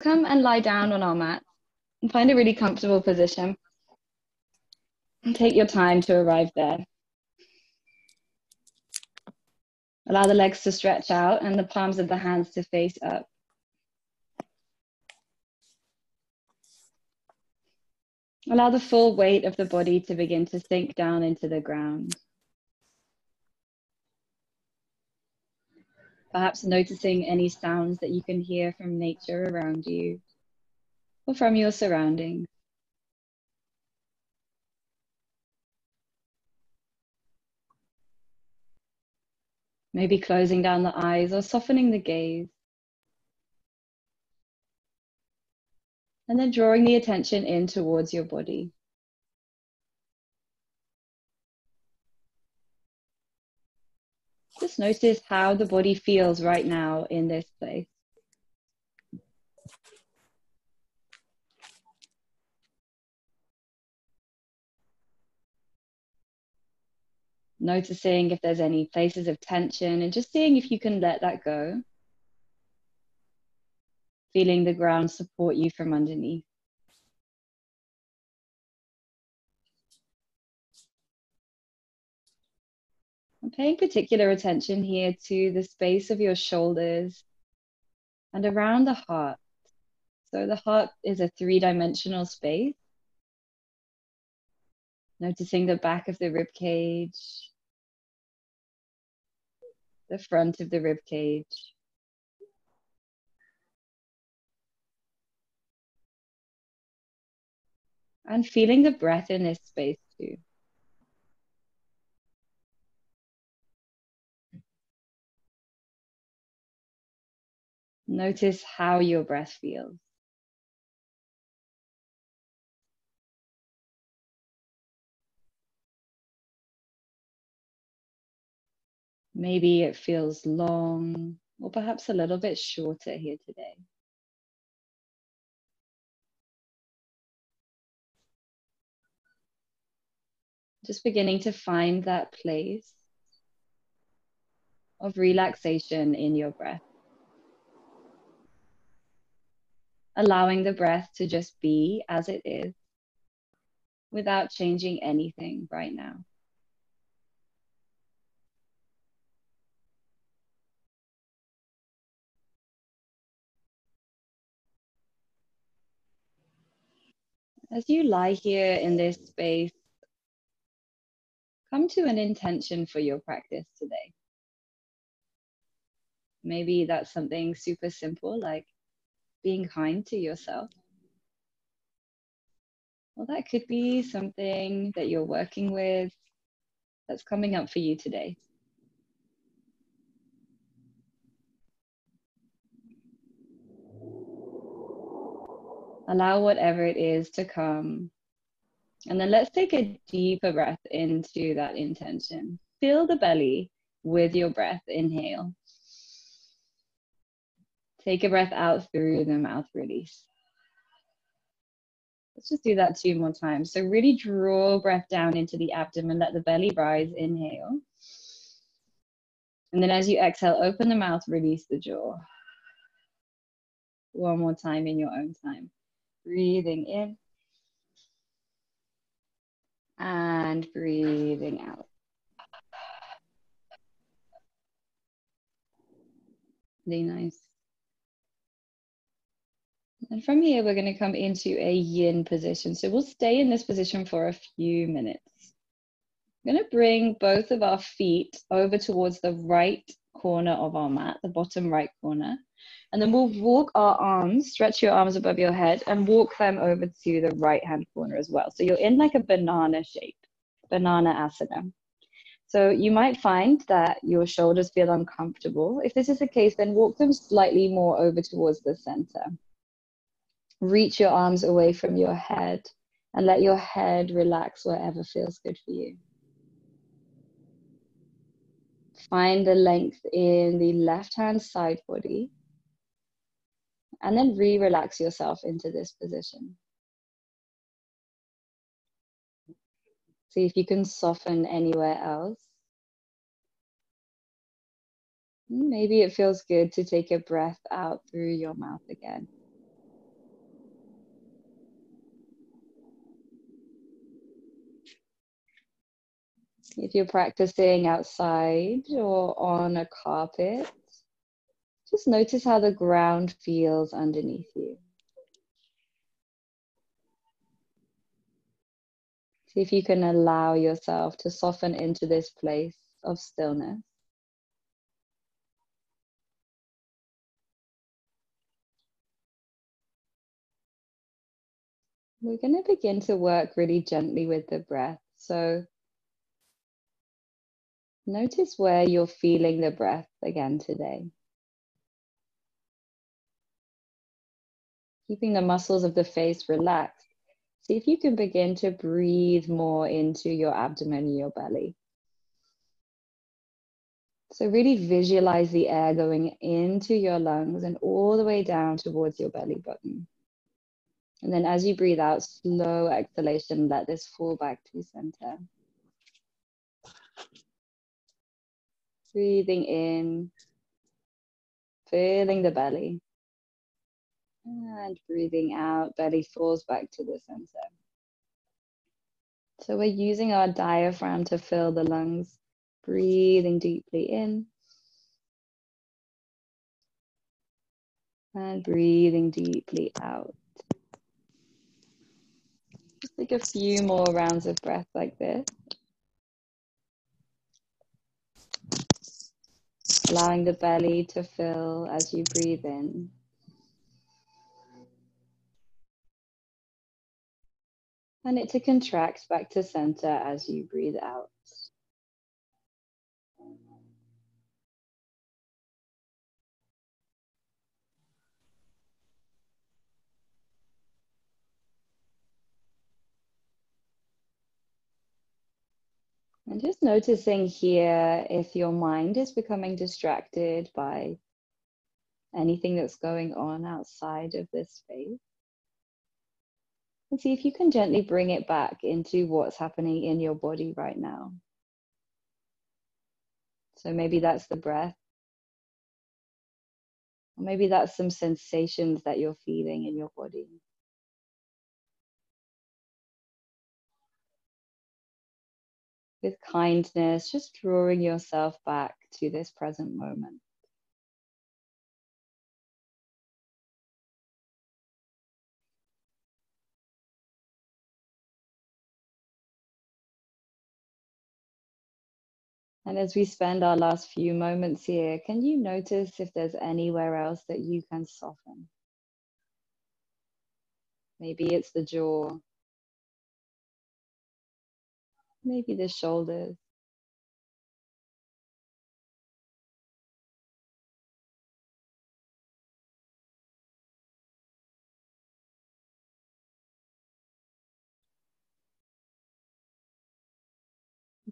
come and lie down on our mat and find a really comfortable position. And take your time to arrive there. Allow the legs to stretch out and the palms of the hands to face up. Allow the full weight of the body to begin to sink down into the ground. Perhaps noticing any sounds that you can hear from nature around you or from your surroundings. Maybe closing down the eyes or softening the gaze. And then drawing the attention in towards your body. Just notice how the body feels right now in this place. Noticing if there's any places of tension and just seeing if you can let that go. Feeling the ground support you from underneath. I'm paying particular attention here to the space of your shoulders and around the heart. So the heart is a three-dimensional space. Noticing the back of the rib cage, the front of the rib cage. And feeling the breath in this space too. Notice how your breath feels. Maybe it feels long or perhaps a little bit shorter here today. Just beginning to find that place of relaxation in your breath. Allowing the breath to just be as it is without changing anything right now. As you lie here in this space, come to an intention for your practice today. Maybe that's something super simple like being kind to yourself. Well, that could be something that you're working with that's coming up for you today. Allow whatever it is to come. And then let's take a deeper breath into that intention. Fill the belly with your breath. Inhale. Take a breath out through the mouth, release. Let's just do that 2 more times. So really draw breath down into the abdomen, let the belly rise, inhale. And then as you exhale, open the mouth, release the jaw. 1 more time in your own time. Breathing in and breathing out. Really nice. And from here, we're going to come into a yin position. So we'll stay in this position for a few minutes. I'm going to bring both of our feet over towards the right corner of our mat, the bottom right corner. And then we'll walk our arms, stretch your arms above your head and walk them over to the right-hand corner as well. So you're in like a banana shape, banana asana. So you might find that your shoulders feel uncomfortable. If this is the case, then walk them slightly more over towards the center. Reach your arms away from your head and let your head relax wherever feels good for you. Find the length in the left-hand side body and then relax yourself into this position. See if you can soften anywhere else. Maybe it feels good to take a breath out through your mouth again. If you're practicing outside or on a carpet, just notice how the ground feels underneath you. See if you can allow yourself to soften into this place of stillness. We're going to begin to work really gently with the breath. So notice where you're feeling the breath again today. Keeping the muscles of the face relaxed. See if you can begin to breathe more into your abdomen and your belly. So really visualize the air going into your lungs and all the way down towards your belly button. And then as you breathe out, slow exhalation, let this fall back to center. Breathing in, filling the belly. And breathing out, belly falls back to the center. So we're using our diaphragm to fill the lungs, breathing deeply in. And breathing deeply out. Just take a few more rounds of breath like this. Allowing the belly to fill as you breathe in. And it to contract back to center as you breathe out. And just noticing here if your mind is becoming distracted by anything that's going on outside of this space. And see if you can gently bring it back into what's happening in your body right now. So maybe that's the breath. Or maybe that's some sensations that you're feeling in your body. With kindness, just drawing yourself back to this present moment. And as we spend our last few moments here, can you notice if there's anywhere else that you can soften? Maybe it's the jaw, maybe the shoulders.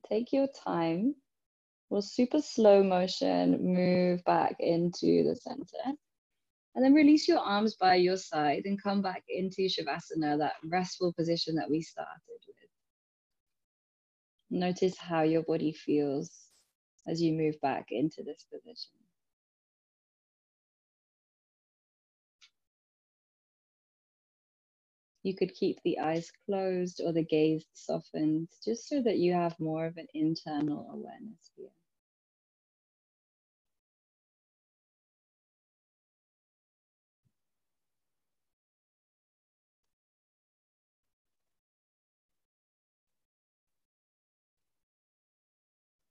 Take your time. We'll super slow motion move back into the center. And then release your arms by your side and come back into Shavasana, that restful position that we started with. Notice how your body feels as you move back into this position. You could keep the eyes closed or the gaze softened, just so that you have more of an internal awareness here.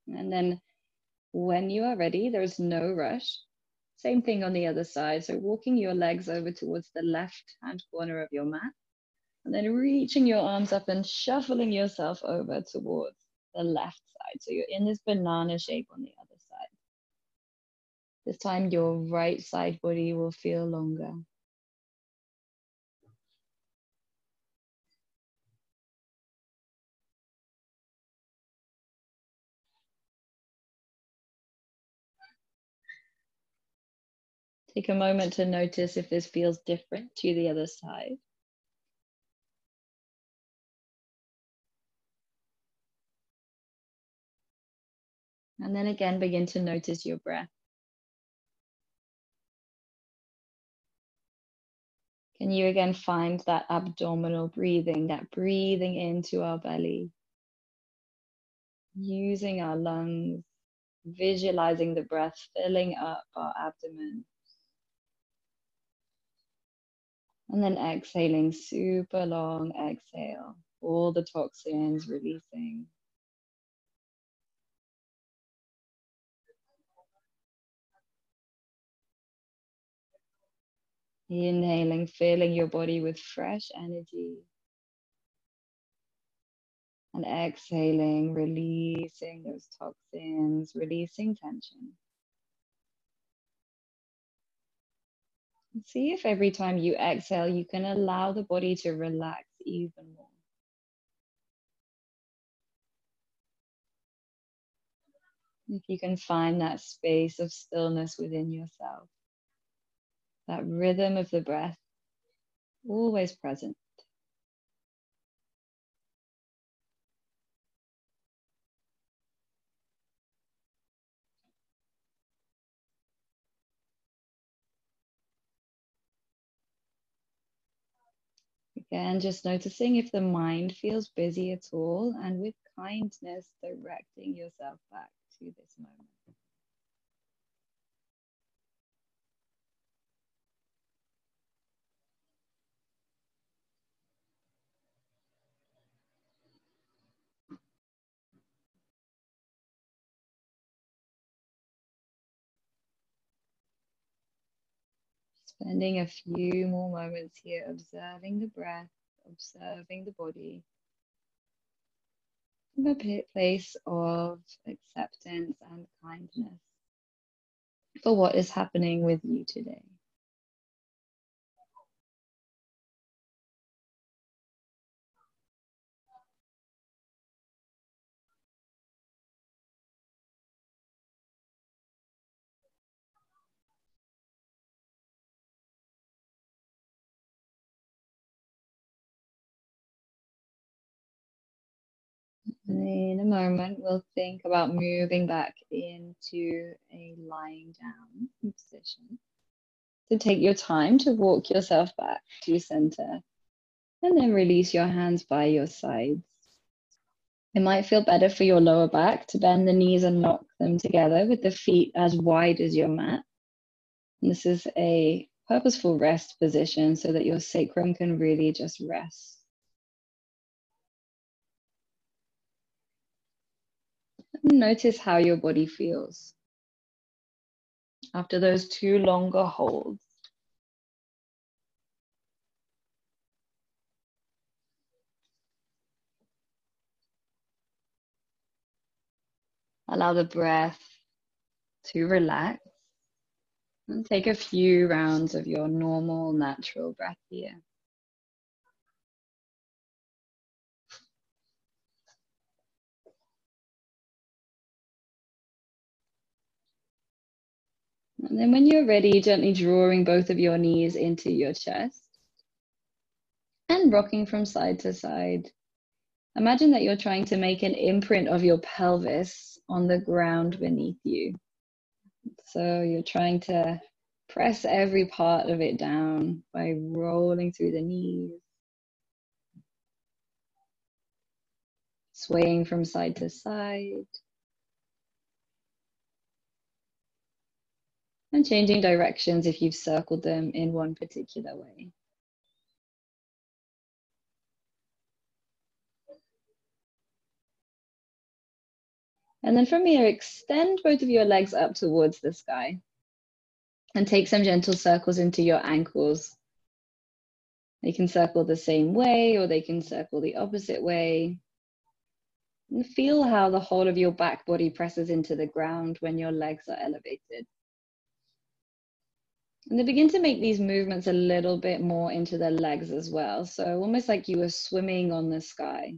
And then when you are ready, there's no rush. Same thing on the other side. So walking your legs over towards the left hand corner of your mat, and then reaching your arms up and shuffling yourself over towards the left side. So you're in this banana shape on the other side. This time your right side body will feel longer. Take a moment to notice if this feels different to the other side. And then again, begin to notice your breath. Can you again find that abdominal breathing, that breathing into our belly? using our lungs, visualizing the breath filling up our abdomen. And then exhaling, super long exhale, all the toxins releasing. Inhaling, filling your body with fresh energy. And exhaling, releasing those toxins, releasing tension. And see if every time you exhale, you can allow the body to relax even more. If you can find that space of stillness within yourself, that rhythm of the breath, always present. Again, just noticing if the mind feels busy at all, and with kindness, directing yourself back to this moment. Spending a few more moments here, observing the breath, observing the body, from a place of acceptance and kindness for what is happening with you today. And in a moment, we'll think about moving back into a lying down position. So take your time to walk yourself back to center and then release your hands by your sides. It might feel better for your lower back to bend the knees and knock them together with the feet as wide as your mat. And this is a purposeful rest position so that your sacrum can really just rest. Notice how your body feels after those two longer holds. Allow the breath to relax and take a few rounds of your normal, natural breath here. And then when you're ready, gently drawing both of your knees into your chest and rocking from side to side. Imagine that you're trying to make an imprint of your pelvis on the ground beneath you. So you're trying to press every part of it down by rolling through the knees, swaying from side to side, and changing directions if you've circled them in one particular way. And then from here, extend both of your legs up towards the sky and take some gentle circles into your ankles. They can circle the same way or they can circle the opposite way. And feel how the whole of your back body presses into the ground when your legs are elevated. And then begin to make these movements a little bit more into the legs as well. So almost like you were swimming on the sky.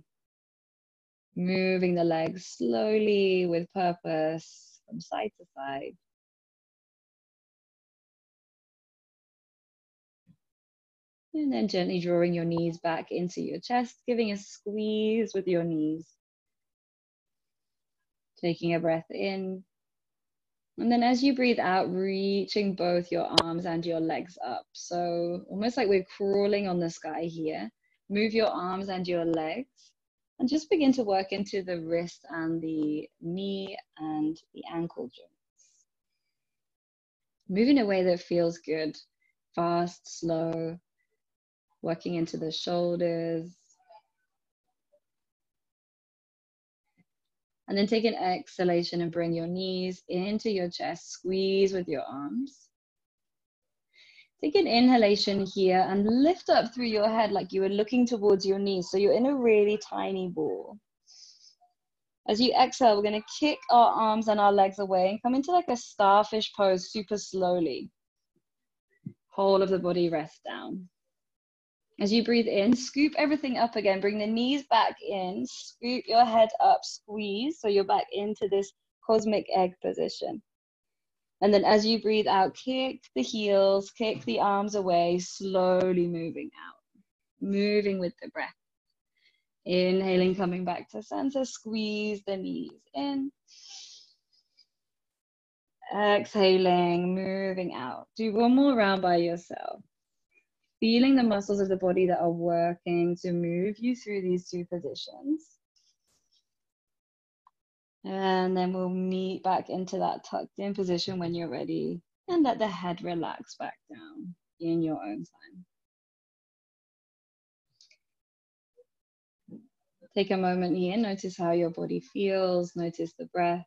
Moving the legs slowly with purpose from side to side. And then gently drawing your knees back into your chest, giving a squeeze with your knees. Taking a breath in. And then as you breathe out, reaching both your arms and your legs up. So almost like we're crawling on the sky here. Move your arms and your legs And just begin to work into the wrist and the knee and the ankle joints. Move in a way that feels good, fast, slow, working into the shoulders. And then take an exhalation and bring your knees into your chest, squeeze with your arms. Take an inhalation here and lift up through your head like you were looking towards your knees. So you're in a really tiny ball. As you exhale, we're going to kick our arms and our legs away and come into like a starfish pose super slowly. Whole of the body rest down. As you breathe in, scoop everything up again. Bring the knees back in, scoop your head up, squeeze. So you're back into this cosmic egg position. And then as you breathe out, kick the heels, kick the arms away, slowly moving out, moving with the breath. Inhaling, coming back to center, squeeze the knees in. Exhaling, moving out. Do one more round by yourself. Feeling the muscles of the body that are working to move you through these two positions. And then we'll meet back into that tucked in position when you're ready. And let the head relax back down in your own time. Take a moment here, notice how your body feels, notice the breath.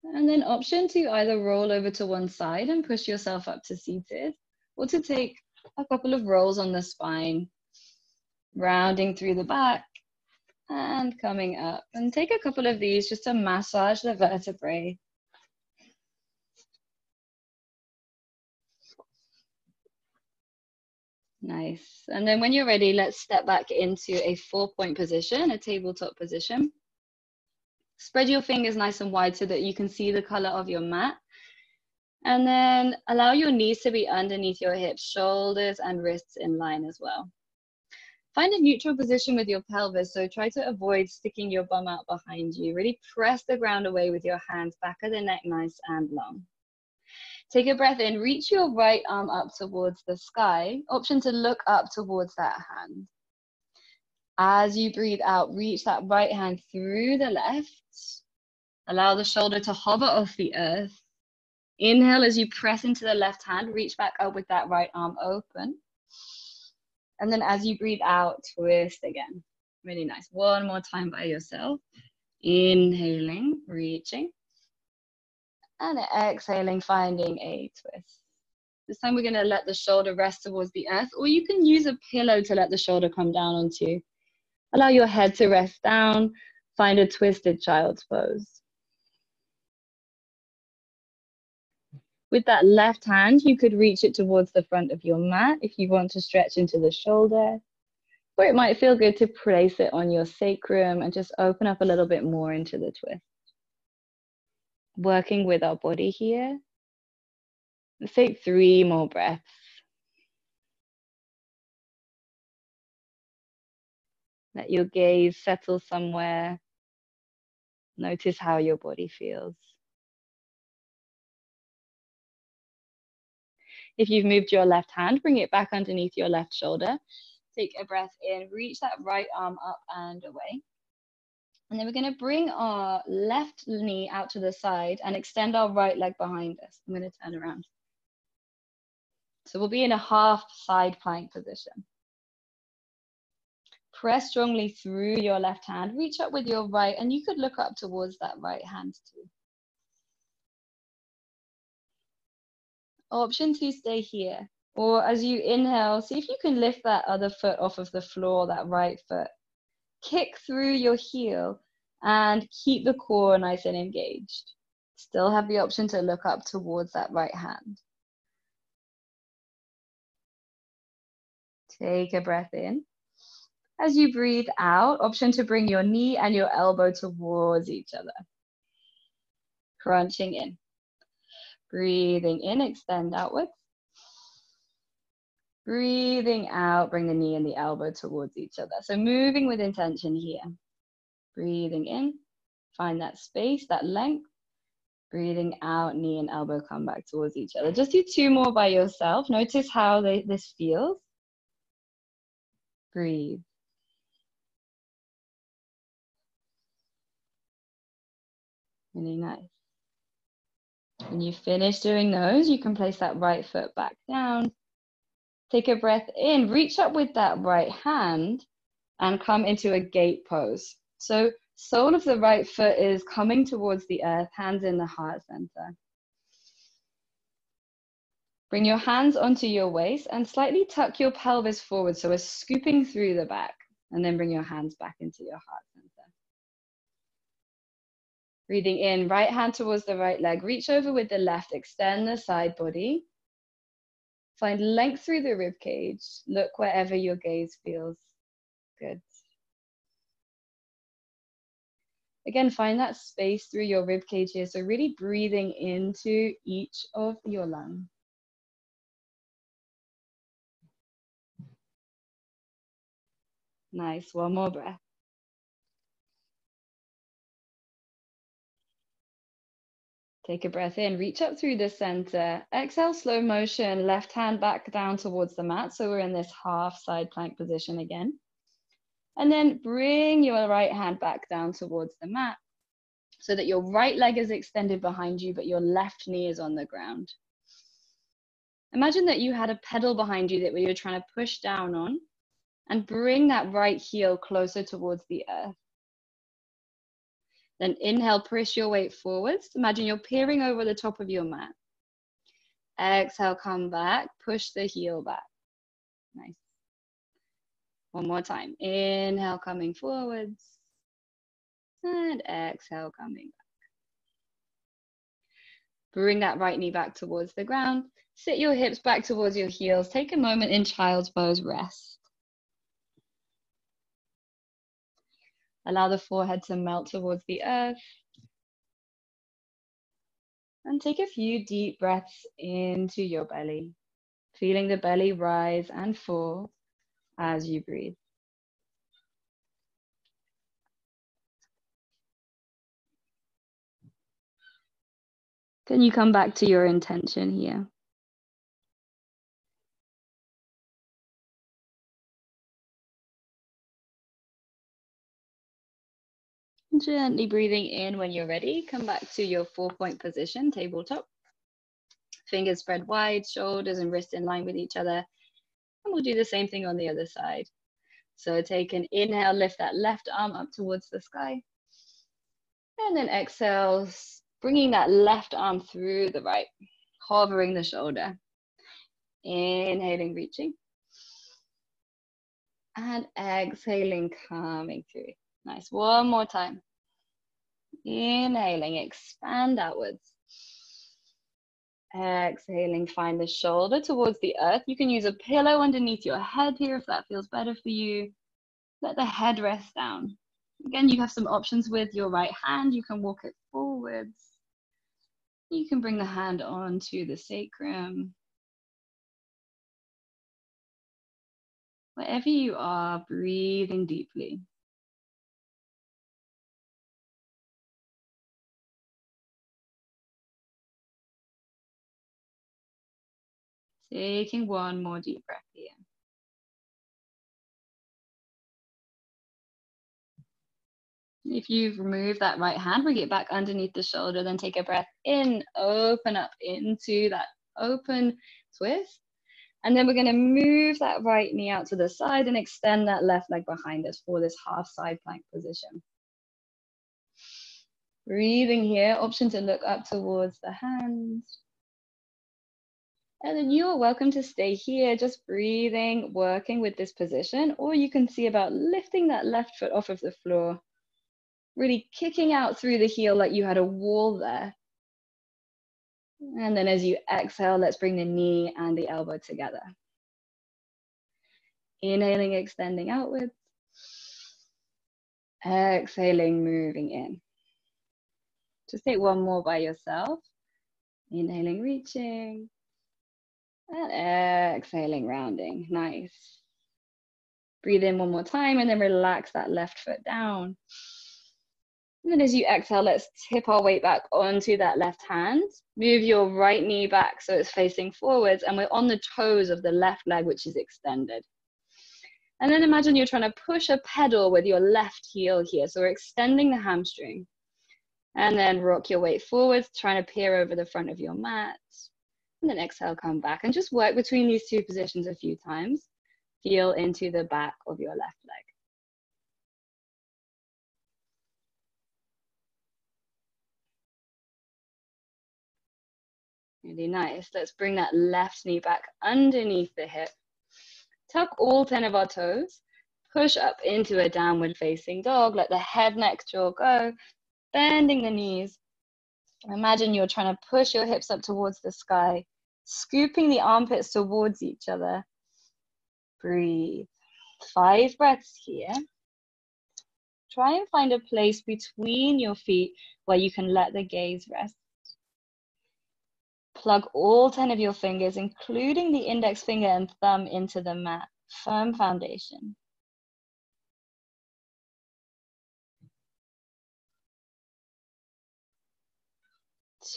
And then option to either roll over to one side and push yourself up to seated, or to take a couple of rolls on the spine, rounding through the back and coming up. And take a couple of these just to massage the vertebrae. Nice. And then when you're ready, let's step back into a 4-point position, a tabletop position. Spread your fingers nice and wide so that you can see the color of your mat. And then allow your knees to be underneath your hips, shoulders and wrists in line as well. Find a neutral position with your pelvis, so try to avoid sticking your bum out behind you. Really press the ground away with your hands, back of the neck nice and long. Take a breath in, reach your right arm up towards the sky. Option to look up towards that hand. As you breathe out, reach that right hand through the left. Allow the shoulder to hover off the earth. Inhale as you press into the left hand, reach back up with that right arm open. And then as you breathe out, twist again. Really nice. One more time by yourself. Inhaling, reaching. And exhaling, finding a twist. This time we're going to let the shoulder rest towards the earth, or you can use a pillow to let the shoulder come down onto. Allow your head to rest down. Find a twisted child's pose. With that left hand, you could reach it towards the front of your mat if you want to stretch into the shoulder. Or it might feel good to place it on your sacrum and just open up a little bit more into the twist. Working with our body here. Let's take 3 more breaths. Let your gaze settle somewhere. Notice how your body feels. If you've moved your left hand, bring it back underneath your left shoulder. Take a breath in, reach that right arm up and away. And then we're going to bring our left knee out to the side and extend our right leg behind us. I'm going to turn around. So we'll be in a half side plank position. Press strongly through your left hand, reach up with your right, and you could look up towards that right hand too. Option to stay here, or as you inhale, see if you can lift that other foot off of the floor, that right foot. Kick through your heel and keep the core nice and engaged. Still have the option to look up towards that right hand. Take a breath in. As you breathe out, option to bring your knee and your elbow towards each other. Crunching in. Breathing in, extend outwards. Breathing out, bring the knee and the elbow towards each other. So moving with intention here. Breathing in, find that space, that length. Breathing out, knee and elbow come back towards each other. Just do 2 more by yourself. Notice how this feels. Breathe. Really nice. When you finish doing those, you can place that right foot back down. Take a breath in, reach up with that right hand and come into a gate pose. So sole of the right foot is coming towards the earth, hands in the heart center. Bring your hands onto your waist and slightly tuck your pelvis forward, so we're scooping through the back, and then bring your hands back into your heart center. Breathing in, right hand towards the right leg, reach over with the left, extend the side body. Find length through the rib cage. Look wherever your gaze feels good. Again, find that space through your rib cage here. So really breathing into each of your lungs. Nice, one more breath. Take a breath in, reach up through the center. Exhale, slow motion, left hand back down towards the mat. So we're in this half side plank position again. And then bring your right hand back down towards the mat so that your right leg is extended behind you, but your left knee is on the ground. Imagine that you had a pedal behind you that you're trying to push down on, and bring that right heel closer towards the earth. Then inhale, push your weight forwards. Imagine you're peering over the top of your mat. Exhale, come back, push the heel back. Nice. One more time. Inhale, coming forwards. And exhale, coming back. Bring that right knee back towards the ground. Sit your hips back towards your heels. Take a moment in child's pose, rest. Allow the forehead to melt towards the earth. And take a few deep breaths into your belly, feeling the belly rise and fall as you breathe. Then you come back to your intention here. Gently breathing in when you're ready. Come back to your 4-point position, tabletop. Fingers spread wide, shoulders and wrists in line with each other. And we'll do the same thing on the other side. So take an inhale, lift that left arm up towards the sky. And then exhale, bringing that left arm through the right, hovering the shoulder. Inhaling, reaching. And exhaling, coming through. Nice, one more time. Inhaling, expand outwards. Exhaling, find the shoulder towards the earth. You can use a pillow underneath your head here if that feels better for you. Let the head rest down. Again, you have some options with your right hand. You can walk it forwards. You can bring the hand onto the sacrum. Wherever you are, breathing deeply. Taking one more deep breath here. If you've removed that right hand, bring it back underneath the shoulder, then take a breath in, open up into that open twist. And then we're going to move that right knee out to the side and extend that left leg behind us for this half side plank position. Breathing here, option to look up towards the hands. And then you're welcome to stay here, just breathing, working with this position, or you can see about lifting that left foot off of the floor, really kicking out through the heel like you had a wall there. And then as you exhale, let's bring the knee and the elbow together. Inhaling, extending outwards. Exhaling, moving in. Just take one more by yourself. Inhaling, reaching. And exhaling, rounding. Nice. Breathe in one more time and then relax that left foot down. And then as you exhale, let's tip our weight back onto that left hand. Move your right knee back so it's facing forwards, and we're on the toes of the left leg, which is extended. And then imagine you're trying to push a pedal with your left heel here. So we're extending the hamstring. And then rock your weight forwards, trying to peer over the front of your mat. And then exhale, come back. And just work between these two positions a few times. Feel into the back of your left leg. Really nice. Let's bring that left knee back underneath the hip. Tuck all 10 of our toes. Push up into a downward facing dog. Let the head, neck, jaw go. Bending the knees. Imagine you're trying to push your hips up towards the sky. Scooping the armpits towards each other. Breathe. 5 breaths here. Try and find a place between your feet where you can let the gaze rest. Plug all 10 of your fingers, including the index finger and thumb, into the mat. Firm foundation.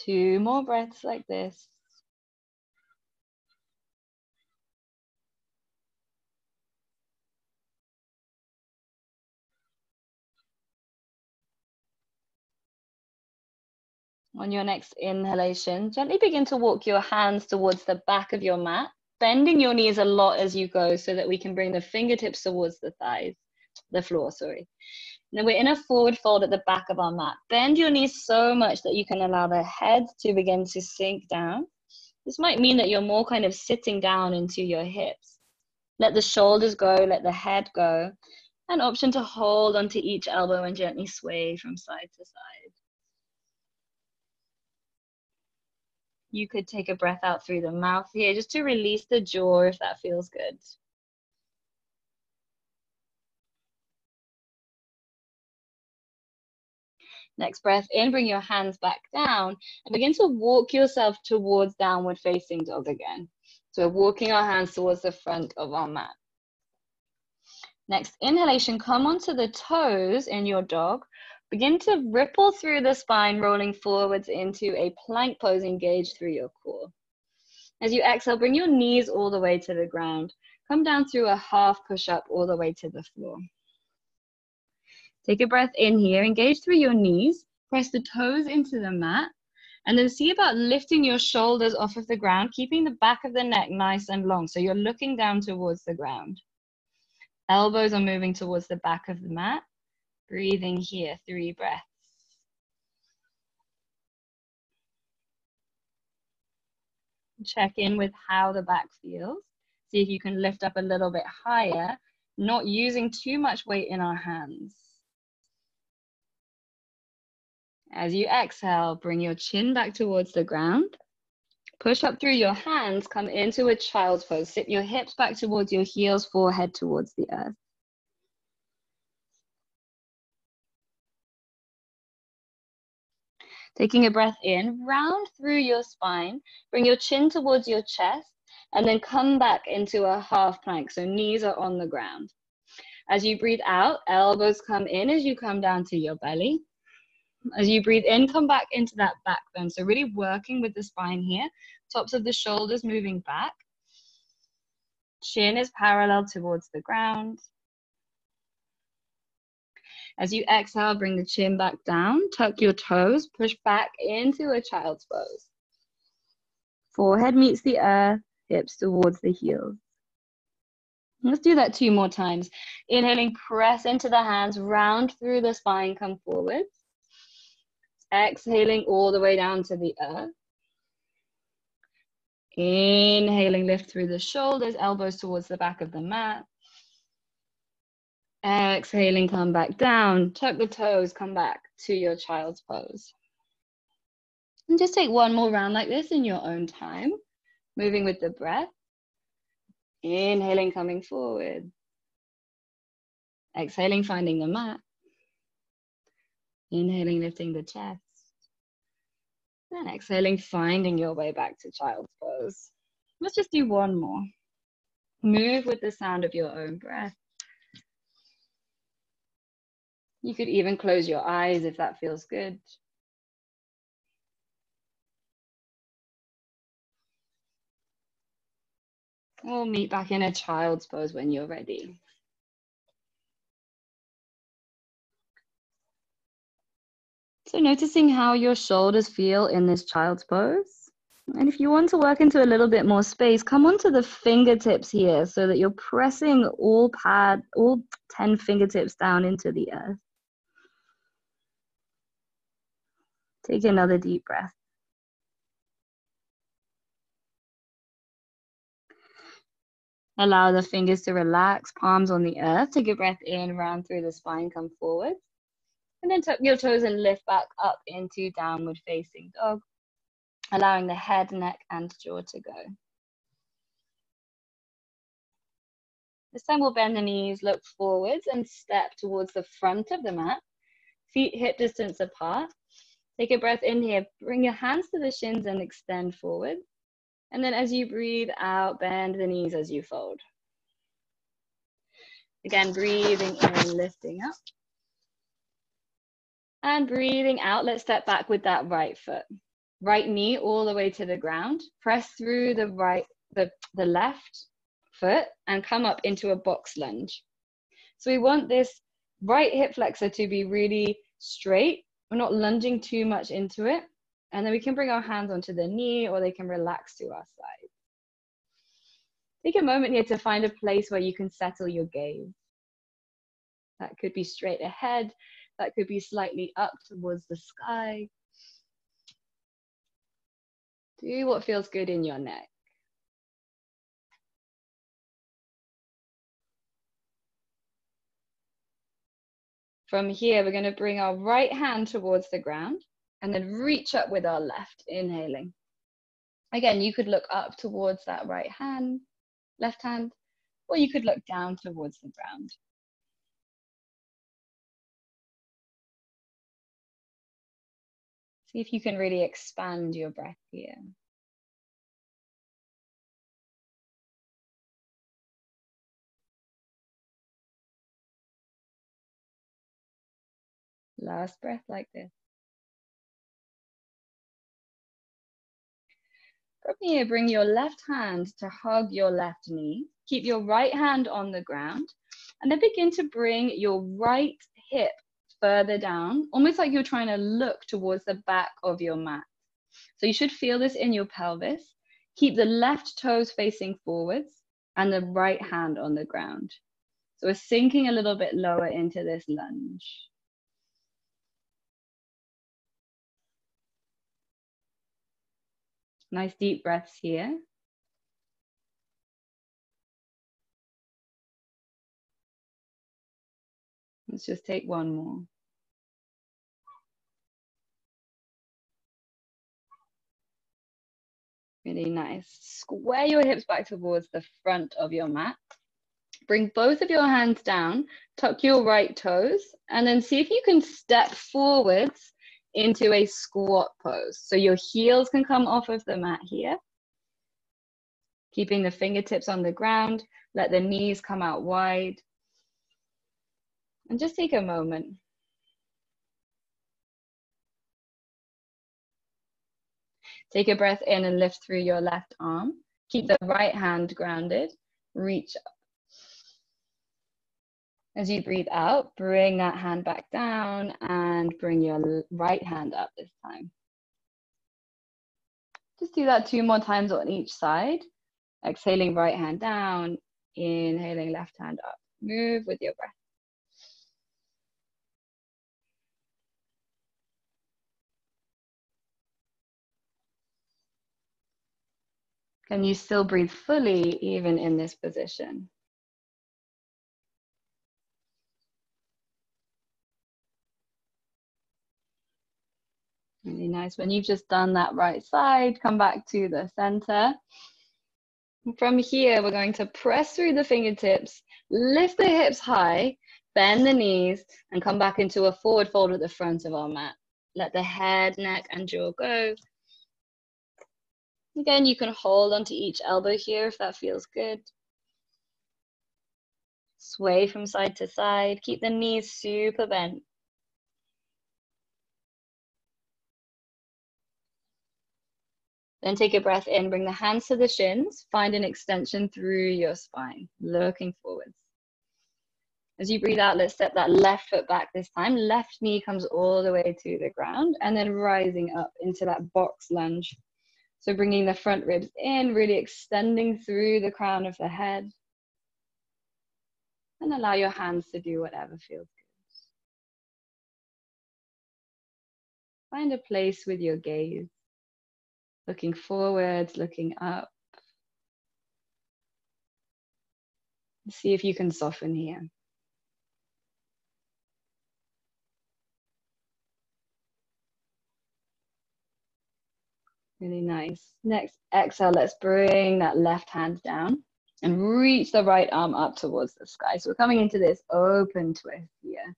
Two more breaths like this. On your next inhalation, gently begin to walk your hands towards the back of your mat, bending your knees a lot as you go so that we can bring the fingertips towards the thighs, the floor, sorry. Now we're in a forward fold at the back of our mat. Bend your knees so much that you can allow the head to begin to sink down. This might mean that you're more kind of sitting down into your hips. Let the shoulders go, let the head go. An option to hold onto each elbow and gently sway from side to side. You could take a breath out through the mouth here just to release the jaw if that feels good. Next breath in, bring your hands back down and begin to walk yourself towards downward facing dog again. So we're walking our hands towards the front of our mat. Next inhalation, come onto the toes in your dog. Begin to ripple through the spine, rolling forwards into a plank pose, engaged through your core. As you exhale, bring your knees all the way to the ground. Come down through a half push-up all the way to the floor. Take a breath in here, engage through your knees, press the toes into the mat, and then see about lifting your shoulders off of the ground, keeping the back of the neck nice and long, so you're looking down towards the ground. Elbows are moving towards the back of the mat. Breathing here, 3 breaths. Check in with how the back feels. See if you can lift up a little bit higher, not using too much weight in our hands. As you exhale, bring your chin back towards the ground. Push up through your hands, come into a child's pose. Sit your hips back towards your heels, forehead towards the earth. Taking a breath in, round through your spine, bring your chin towards your chest, and then come back into a half plank, so knees are on the ground. As you breathe out, elbows come in as you come down to your belly. As you breathe in, come back into that back bend, so really working with the spine here, tops of the shoulders moving back. Chin is parallel towards the ground. As you exhale, bring the chin back down, tuck your toes, push back into a child's pose. Forehead meets the earth, hips towards the heels. Let's do that 2 more times. Inhaling, press into the hands, round through the spine, come forwards. Exhaling all the way down to the earth. Inhaling, lift through the shoulders, elbows towards the back of the mat. Exhaling, come back down, tuck the toes, come back to your child's pose. And just take 1 more round like this in your own time, moving with the breath. Inhaling, coming forward. Exhaling, finding the mat. Inhaling, lifting the chest. Then exhaling, finding your way back to child's pose. Let's just do 1 more. Move with the sound of your own breath. You could even close your eyes if that feels good. We'll meet back in a child's pose when you're ready. So noticing how your shoulders feel in this child's pose. And if you want to work into a little bit more space, come onto the fingertips here so that you're pressing all 10 fingertips down into the earth. Take another deep breath. Allow the fingers to relax, palms on the earth. Take a breath in, round through the spine, come forward. And then tuck your toes and lift back up into downward facing dog, allowing the head, neck, and jaw to go. This time we'll bend the knees, look forwards, and step towards the front of the mat. Feet hip distance apart. Take a breath in here. Bring your hands to the shins and extend forward. And then as you breathe out, bend the knees as you fold. Again, breathing in, lifting up. And breathing out, let's step back with that right foot. Right knee all the way to the ground. Press through the left foot and come up into a box lunge. So we want this right hip flexor to be really straight. We're not lunging too much into it. And then we can bring our hands onto the knee or they can relax to our side. Take a moment here to find a place where you can settle your gaze. That could be straight ahead. That could be slightly up towards the sky. Do what feels good in your neck. From here, we're going to bring our right hand towards the ground and then reach up with our left, inhaling. Again, you could look up towards that right hand, left hand, or you could look down towards the ground. See if you can really expand your breath here. Last breath like this. From here, bring your left hand to hug your left knee. Keep your right hand on the ground. And then begin to bring your right hip further down, almost like you're trying to look towards the back of your mat. So you should feel this in your pelvis. Keep the left toes facing forwards and the right hand on the ground. So we're sinking a little bit lower into this lunge. Nice deep breaths here. Let's just take one more. Really nice. Square your hips back towards the front of your mat. Bring both of your hands down, tuck your right toes, and then see if you can step forwards into a squat pose. So your heels can come off of the mat here. Keeping the fingertips on the ground, let the knees come out wide. And just take a moment. Take a breath in and lift through your left arm. Keep the right hand grounded. Reach up. As you breathe out, bring that hand back down and bring your right hand up this time. Just do that 2 more times on each side. Exhaling right hand down, inhaling left hand up. Move with your breath. Can you still breathe fully even in this position? Really nice. When you've just done that right side, come back to the center. From here, we're going to press through the fingertips, lift the hips high, bend the knees, and come back into a forward fold at the front of our mat. Let the head, neck, and jaw go. Again, you can hold onto each elbow here if that feels good. Sway from side to side. Keep the knees super bent. Then take a breath in, bring the hands to the shins, find an extension through your spine, looking forwards. As you breathe out, let's step that left foot back this time. Left knee comes all the way to the ground and then rising up into that box lunge. So bringing the front ribs in, really extending through the crown of the head. And allow your hands to do whatever feels good. Find a place with your gaze. Looking forwards, looking up. See if you can soften here. Really nice. Next exhale, let's bring that left hand down and reach the right arm up towards the sky. So we're coming into this open twist here.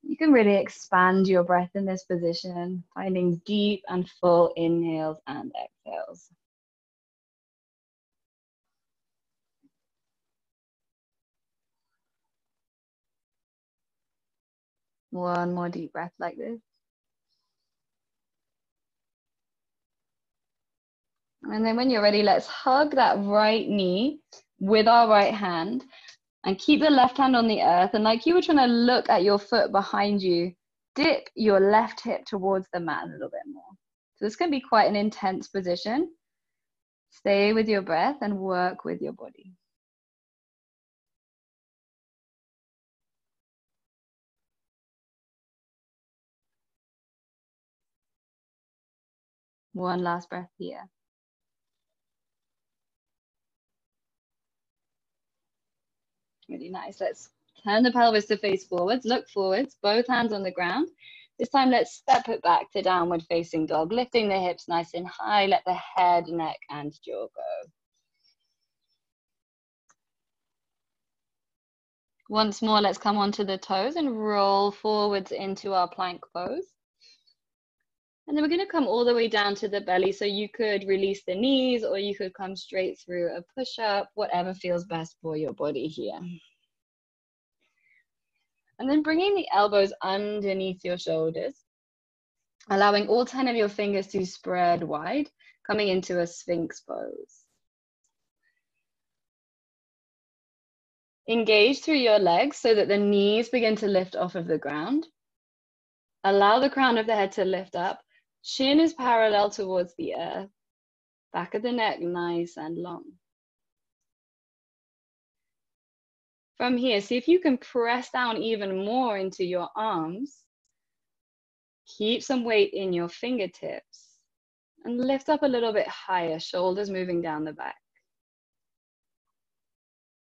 You can really expand your breath in this position, finding deep and full inhales and exhales. One more deep breath like this. And then when you're ready, let's hug that right knee with our right hand and keep the left hand on the earth. And like you were trying to look at your foot behind you, dip your left hip towards the mat a little bit more. So this can be quite an intense position. Stay with your breath and work with your body. One last breath here. Really nice. Let's turn the pelvis to face forwards, look forwards, both hands on the ground. This time, let's step it back to downward facing dog, lifting the hips nice and high. Let the head, neck, and jaw go. Once more, let's come onto the toes and roll forwards into our plank pose. And then we're going to come all the way down to the belly. So you could release the knees or you could come straight through a push-up, whatever feels best for your body here. And then bringing the elbows underneath your shoulders, allowing all 10 of your fingers to spread wide, coming into a Sphinx Pose. Engage through your legs so that the knees begin to lift off of the ground. Allow the crown of the head to lift up. Chin is parallel towards the earth. Back of the neck nice and long. From here, see if you can press down even more into your arms. Keep some weight in your fingertips. And lift up a little bit higher, shoulders moving down the back.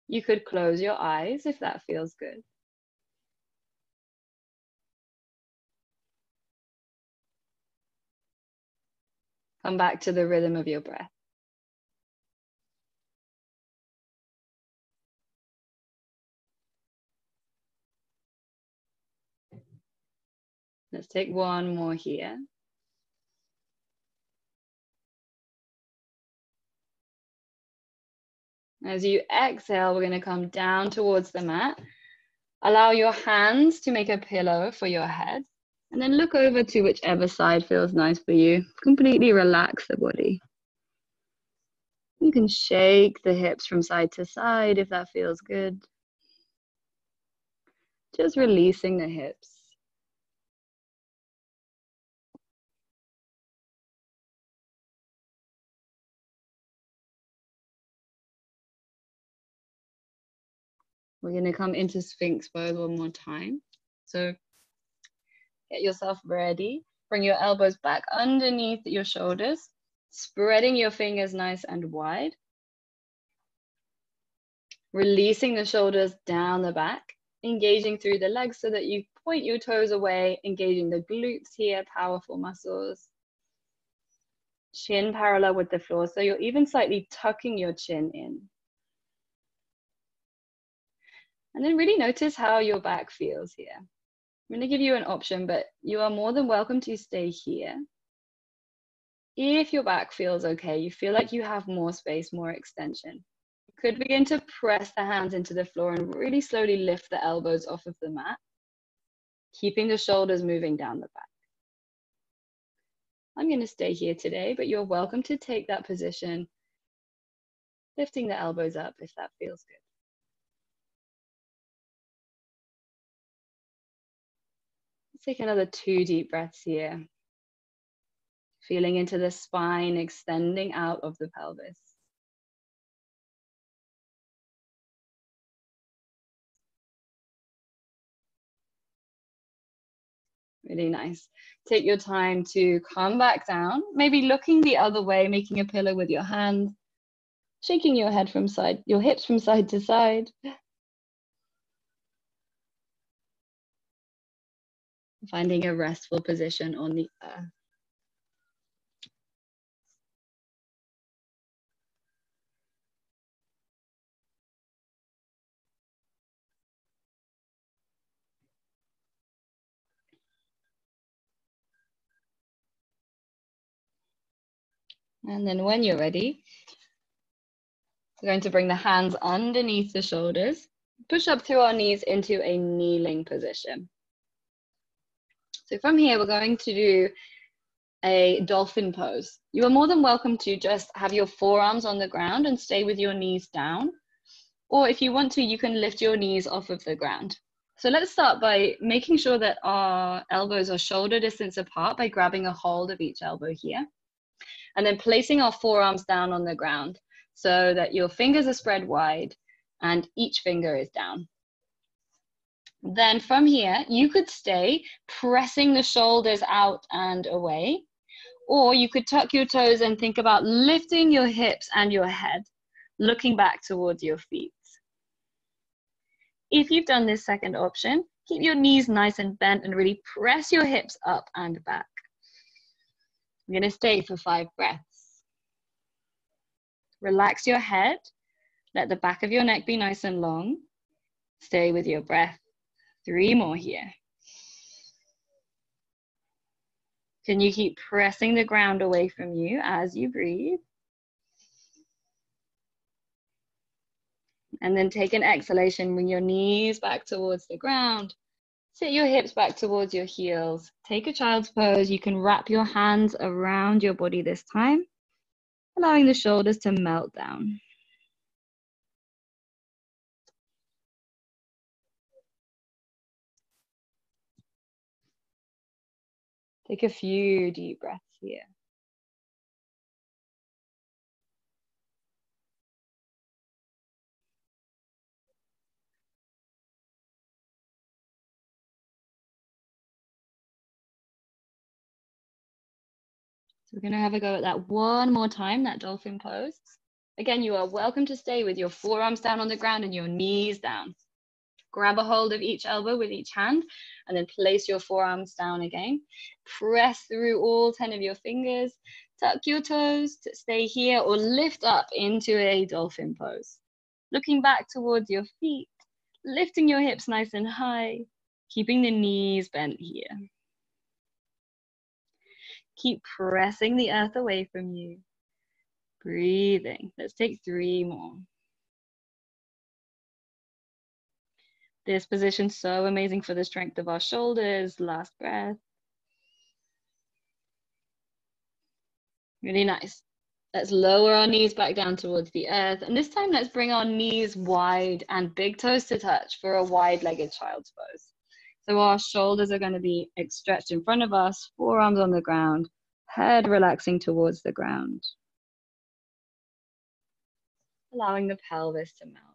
You could close your eyes if that feels good. Come back to the rhythm of your breath. Let's take one more here. As you exhale, we're going to come down towards the mat. Allow your hands to make a pillow for your head. And then look over to whichever side feels nice for you. Completely relax the body. You can shake the hips from side to side if that feels good. Just releasing the hips. We're going to come into Sphinx Pose one more time. So get yourself ready. Bring your elbows back underneath your shoulders, spreading your fingers nice and wide. Releasing the shoulders down the back, engaging through the legs so that you point your toes away, engaging the glutes here, powerful muscles. Chin parallel with the floor, so you're even slightly tucking your chin in. And then really notice how your back feels here. I'm going to give you an option, but you are more than welcome to stay here. If your back feels okay, you feel like you have more space, more extension, you could begin to press the hands into the floor and really slowly lift the elbows off of the mat, keeping the shoulders moving down the back. I'm going to stay here today, but you're welcome to take that position, lifting the elbows up if that feels good. Take another 2 deep breaths here. Feeling into the spine, extending out of the pelvis. Really nice. Take your time to come back down, maybe looking the other way, making a pillow with your hands, shaking your head from side, your hips from side to side. Finding a restful position on the earth. And then when you're ready, we're going to bring the hands underneath the shoulders, push up through our knees into a kneeling position. So from here, we're going to do a dolphin pose. You are more than welcome to just have your forearms on the ground and stay with your knees down. Or if you want to, you can lift your knees off of the ground. So let's start by making sure that our elbows are shoulder distance apart by grabbing a hold of each elbow here. And then placing our forearms down on the ground so that your fingers are spread wide and each finger is down. Then from here, you could stay pressing the shoulders out and away, or you could tuck your toes and think about lifting your hips and your head, looking back towards your feet. If you've done this second option, keep your knees nice and bent and really press your hips up and back. I'm going to stay for 5 breaths. Relax your head. Let the back of your neck be nice and long. Stay with your breath. 3 more here. Can you keep pressing the ground away from you as you breathe? And then take an exhalation, bring your knees back towards the ground. Sit your hips back towards your heels. Take a child's pose. You can wrap your hands around your body this time, allowing the shoulders to melt down. Take a few deep breaths here. So we're going to have a go at that one more time, that dolphin pose. Again, you are welcome to stay with your forearms down on the ground and your knees down. Grab a hold of each elbow with each hand and then place your forearms down again. Press through all 10 of your fingers. Tuck your toes to stay here or lift up into a dolphin pose. Looking back towards your feet, lifting your hips nice and high, keeping the knees bent here. Keep pressing the earth away from you. Breathing. Let's take 3 more. This position's so amazing for the strength of our shoulders. Last breath. Really nice. Let's lower our knees back down towards the earth. And this time, let's bring our knees wide and big toes to touch for a wide-legged child's pose. So our shoulders are going to be stretched in front of us, forearms on the ground, head relaxing towards the ground. Allowing the pelvis to melt.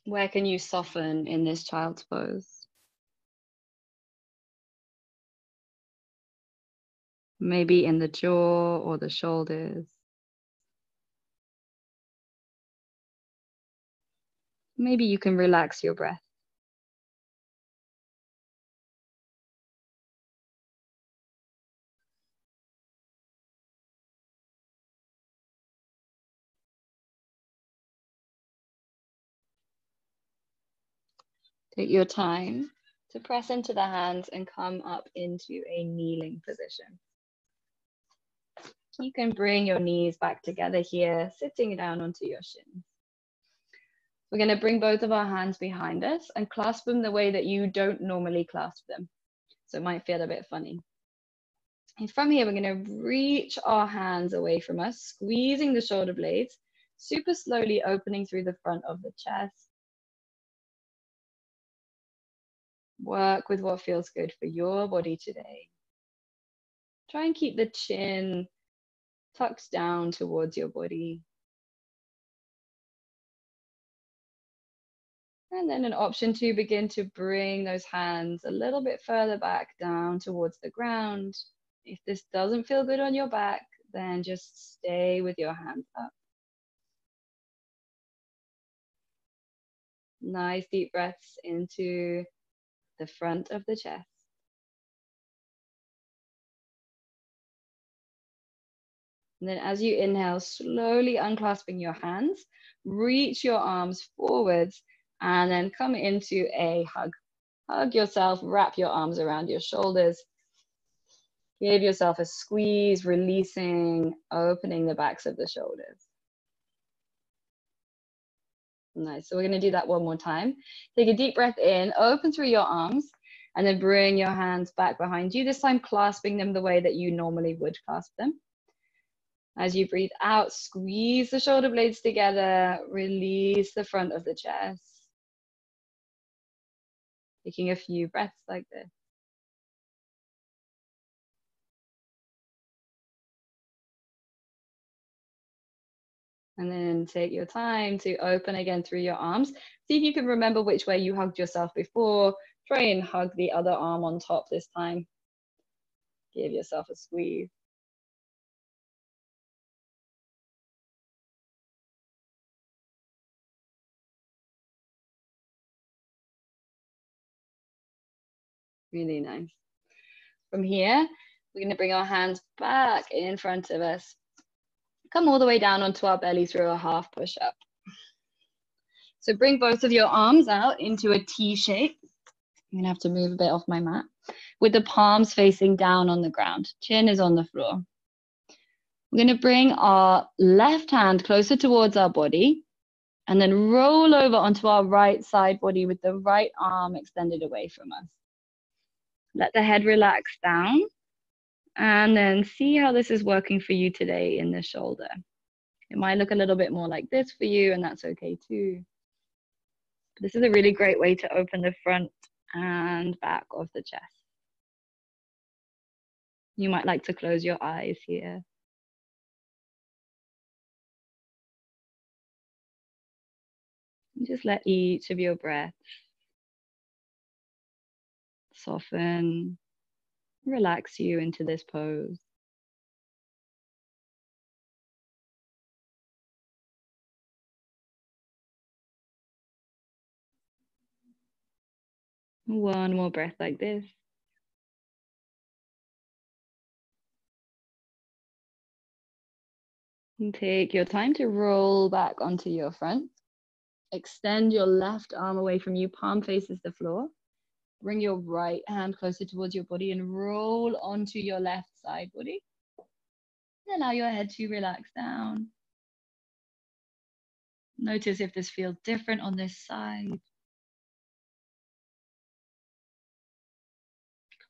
Where can you soften in this child's pose? Maybe in the jaw or the shoulders. Maybe you can relax your breath. Take your time to press into the hands and come up into a kneeling position. You can bring your knees back together here, sitting down onto your shins. We're going to bring both of our hands behind us and clasp them the way that you don't normally clasp them. So it might feel a bit funny. And from here, we're going to reach our hands away from us, squeezing the shoulder blades, super slowly opening through the front of the chest. Work with what feels good for your body today. Try and keep the chin tucked down towards your body. And then an option to begin to bring those hands a little bit further back down towards the ground. If this doesn't feel good on your back, then just stay with your hands up. Nice deep breaths into the front of the chest. And then as you inhale, slowly unclasping your hands, reach your arms forwards and then come into a hug. Hug yourself, wrap your arms around your shoulders. Give yourself a squeeze, releasing, opening the backs of the shoulders. Nice, so we're gonna do that one more time. Take a deep breath in, open through your arms, and then bring your hands back behind you, this time clasping them the way that you normally would clasp them. As you breathe out, squeeze the shoulder blades together, release the front of the chest. Taking a few breaths like this. And then take your time to open again through your arms. See if you can remember which way you hugged yourself before. Try and hug the other arm on top this time. Give yourself a squeeze. Really nice. From here, we're going to bring our hands back in front of us. Come all the way down onto our belly through a half push-up. So bring both of your arms out into a T shape. I'm going to have to move a bit off my mat. With the palms facing down on the ground. Chin is on the floor. We're going to bring our left hand closer towards our body and then roll over onto our right side body with the right arm extended away from us. Let the head relax down and then see how this is working for you today in the shoulder. It might look a little bit more like this for you, and that's okay too. This is a really great way to open the front and back of the chest. You might like to close your eyes here. Just let each of your breaths soften, relax you into this pose. One more breath like this. And take your time to roll back onto your front. Extend your left arm away from you, palm faces the floor. Bring your right hand closer towards your body and roll onto your left side body. And allow your head to relax down. Notice if this feels different on this side.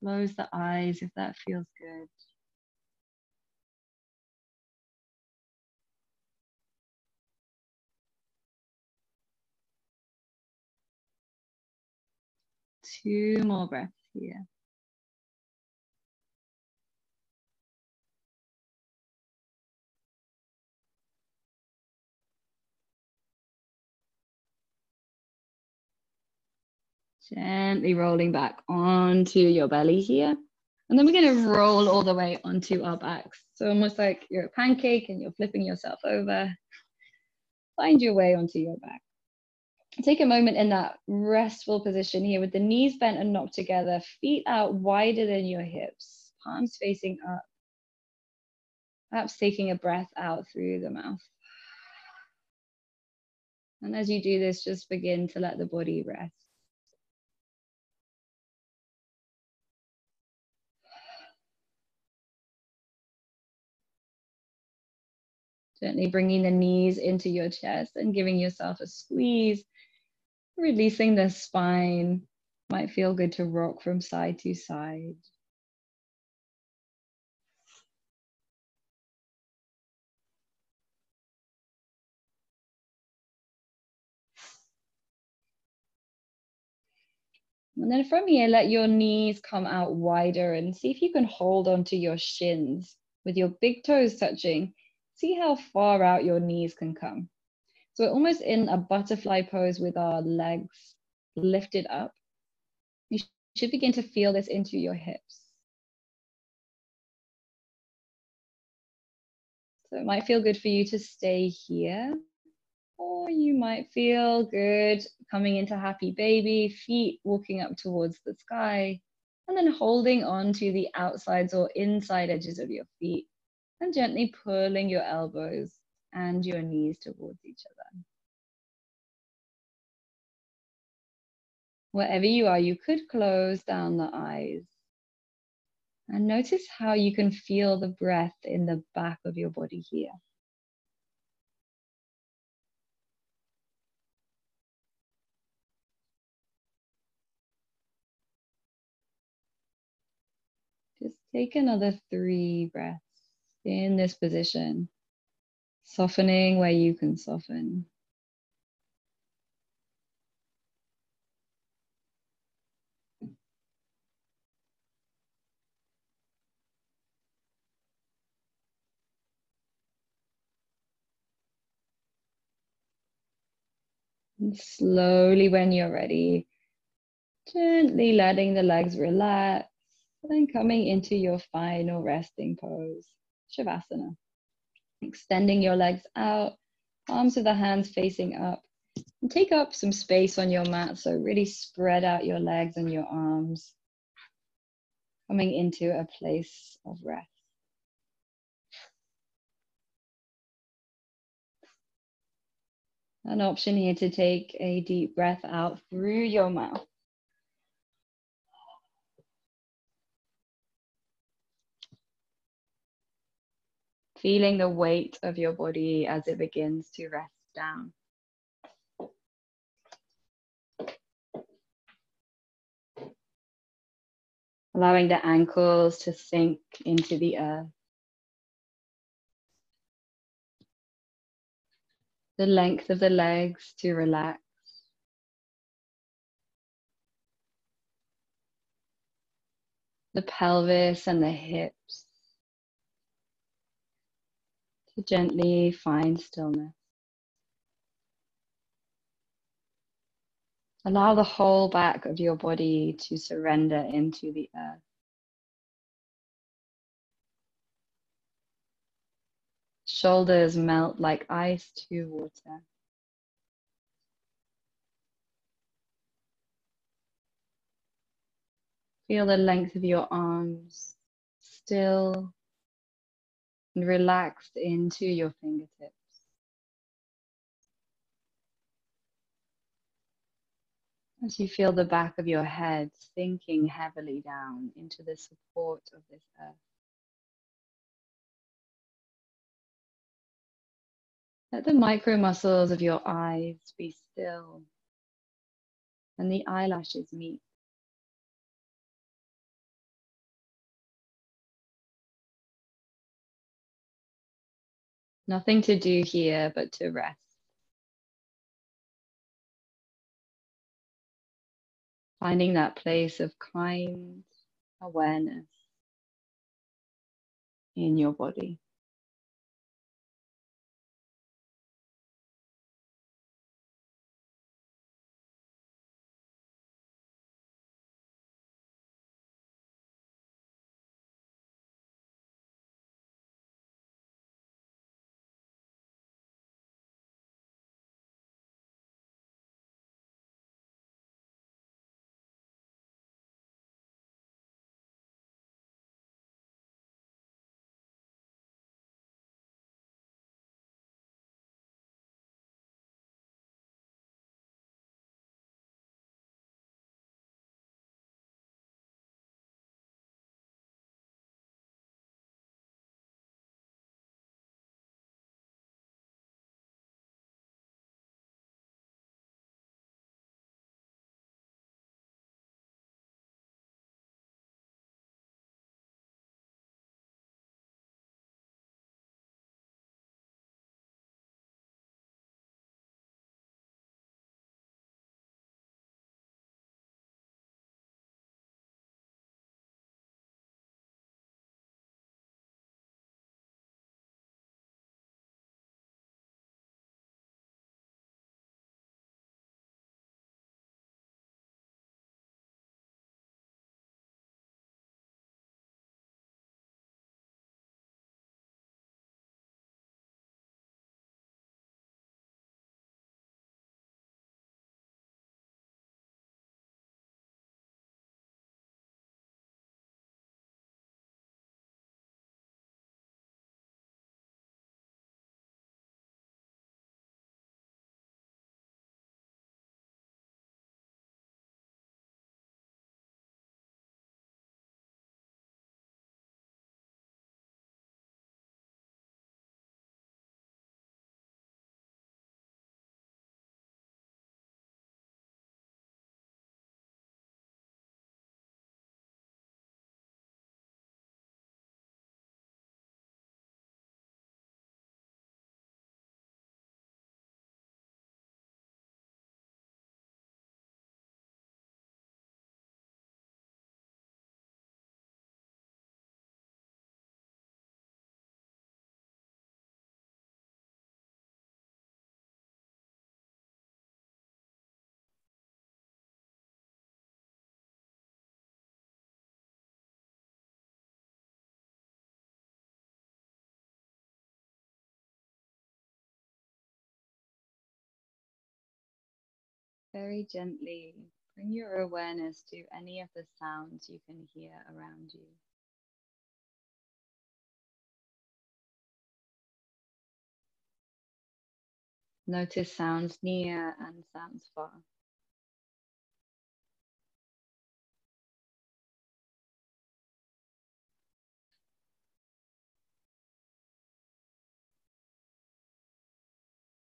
Close the eyes if that feels good. Two more breaths here. Gently rolling back onto your belly here. And then we're going to roll all the way onto our backs. So almost like you're a pancake and you're flipping yourself over. Find your way onto your back. Take a moment in that restful position here with the knees bent and knocked together, feet out wider than your hips, palms facing up. Perhaps taking a breath out through the mouth. And as you do this, just begin to let the body rest. Gently bringing the knees into your chest and giving yourself a squeeze, releasing the spine. Might feel good to rock from side to side. And then from here, let your knees come out wider and see if you can hold onto your shins with your big toes touching. See how far out your knees can come. So we're almost in a butterfly pose with our legs lifted up. You should begin to feel this into your hips. So it might feel good for you to stay here, or you might feel good coming into happy baby, feet walking up towards the sky, and then holding on to the outsides or inside edges of your feet and gently pulling your elbows and your knees towards each other. Wherever you are, you could close down the eyes and notice how you can feel the breath in the back of your body here. Just take another 3 breaths in this position, softening where you can soften. And slowly, when you're ready, gently letting the legs relax, and then coming into your final resting pose, Shavasana. Extending your legs out, palms of the hands facing up, and take up some space on your mat. So really spread out your legs and your arms, coming into a place of rest. An option here to take a deep breath out through your mouth. Feeling the weight of your body as it begins to rest down. Allowing the ankles to sink into the earth. The length of the legs to relax. The pelvis and the hips to gently find stillness. Allow the whole back of your body to surrender into the earth. Shoulders melt like ice to water. Feel the length of your arms, still and relaxed into your fingertips. As you feel the back of your head sinking heavily down into the support of this earth. Let the micro muscles of your eyes be still and the eyelashes meet. Nothing to do here but to rest. Finding that place of kind awareness in your body. Very gently bring your awareness to any of the sounds you can hear around you. Notice sounds near and sounds far.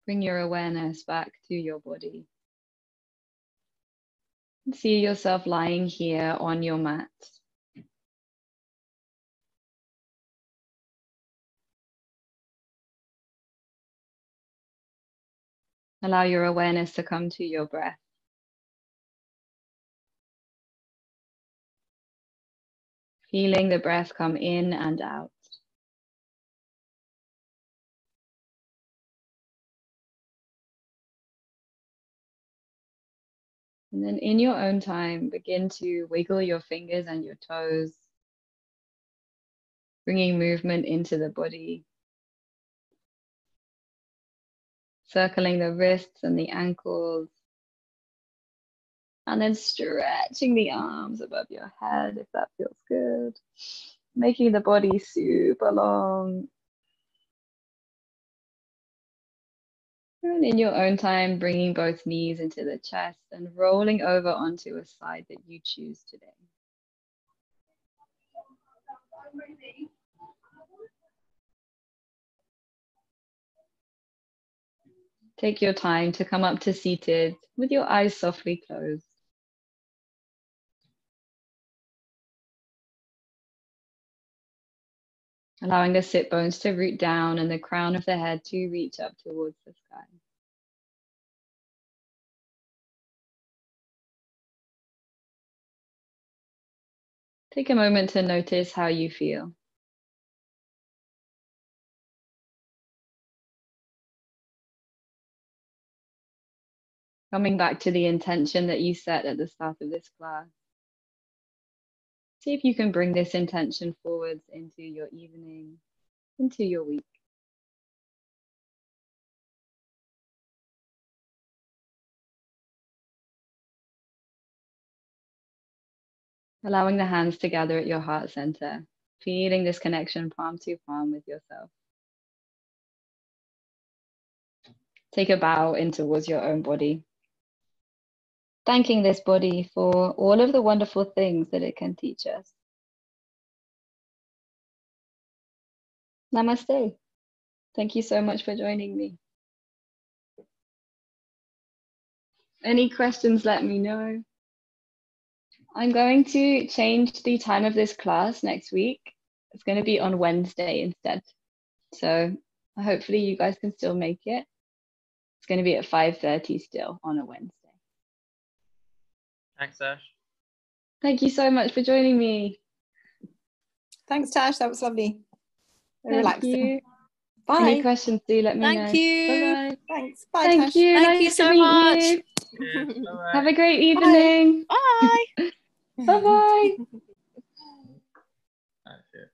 Bring your awareness back to your body. See yourself lying here on your mat. Allow your awareness to come to your breath. Feeling the breath come in and out. And then in your own time, begin to wiggle your fingers and your toes, bringing movement into the body, circling the wrists and the ankles, and then stretching the arms above your head if that feels good, making the body super long. And in your own time, bringing both knees into the chest and rolling over onto a side that you choose today. Take your time to come up to seated with your eyes softly closed. Allowing the sit bones to root down and the crown of the head to reach up towards the sky. Take a moment to notice how you feel. Coming back to the intention that you set at the start of this class. See if you can bring this intention forwards into your evening, into your week. Allowing the hands to gather at your heart center, feeling this connection palm to palm with yourself. Take a bow in towards your own body. Thanking this body for all of the wonderful things that it can teach us. Namaste. Thank you so much for joining me. Any questions, let me know. I'm going to change the time of this class next week. It's going to be on Wednesday instead. So hopefully you guys can still make it. It's going to be at 5:30 still on a Wednesday. Thanks, Tash. Thank you so much for joining me. Thanks, Tash. That was lovely. Very relaxing. You. Bye. Any questions, do let me know. Thank you. Bye-bye. Thanks. Bye, Thank Tash. you. Thank you Nice so to meet much. you. Cheers. Bye-bye. Have a great evening. Bye. Bye-bye. That's it.